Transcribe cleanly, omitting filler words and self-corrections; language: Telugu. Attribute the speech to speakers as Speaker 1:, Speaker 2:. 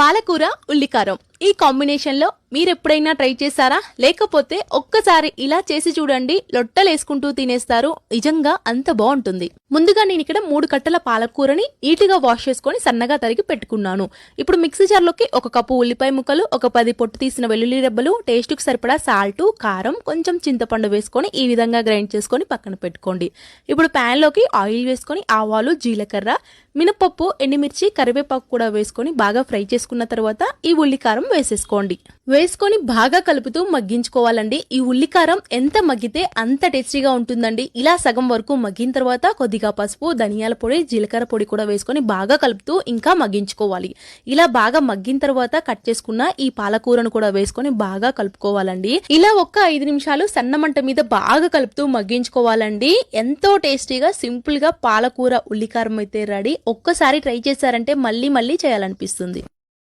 Speaker 1: పాలకూర ఉల్లికారం ఈ కాంబినేషన్ లో మీరు ఎప్పుడైనా ట్రై చేశారా? లేకపోతే ఒక్కసారి ఇలా చేసి చూడండి, లొట్టలేసుకుంటూ తినేస్తారు. నిజంగా అంత బాగుంటుంది. ముందుగా నేను ఇక్కడ 3 కట్టల పాలకూరని నీటిగా వాష్ చేసుకొని సన్నగా తరిగి పెట్టుకున్నాను. ఇప్పుడు మిక్సీ జార్లోకి 1 కప్పు ఉల్లిపాయ ముక్కలు, ఒక 10 పొట్టు తీసిన వెల్లుల్లి రెబ్బలు, టేస్ట్ కు సరిపడా సాల్ట్, కారం, కొంచెం చింతపండు వేసుకొని ఈ విధంగా గ్రైండ్ చేసుకొని పక్కన పెట్టుకోండి. ఇప్పుడు ప్యాన్ లోకి ఆయిల్ వేసుకొని ఆవాలు, జీలకర్ర, మినపప్పు, ఎండుమిర్చి, కరివేపాకు కూడా వేసుకొని బాగా ఫ్రై చేసుకున్న తర్వాత ఈ ఉల్లికారం వేసేసుకోండి. వేసుకొని బాగా కలుపుతూ మగ్గించుకోవాలండి. ఈ ఉల్లికారం ఎంత మగ్గితే అంత టేస్టీగా ఉంటుందండి. ఇలా సగం వరకు మగ్గిన తర్వాత కొద్దిగా పసుపు, ధనియాల పొడి, జీలకర్ర పొడి కూడా వేసుకొని బాగా కలుపుతూ ఇంకా మగ్గించుకోవాలి. ఇలా బాగా మగ్గిన తర్వాత కట్ చేసుకున్న ఈ పాలకూరను కూడా వేసుకొని బాగా కలుపుకోవాలండి. ఇలా ఒక్క 5 నిమిషాలు సన్న మంట మీద బాగా కలుపుతూ మగ్గించుకోవాలండి. ఎంతో టేస్టీగా సింపుల్ గా పాలకూర ఉల్లికారం అయితే రెడీ. ఒక్కసారి ట్రై చేశారంటే మళ్ళీ మళ్ళీ చేయాలనిపిస్తుంది.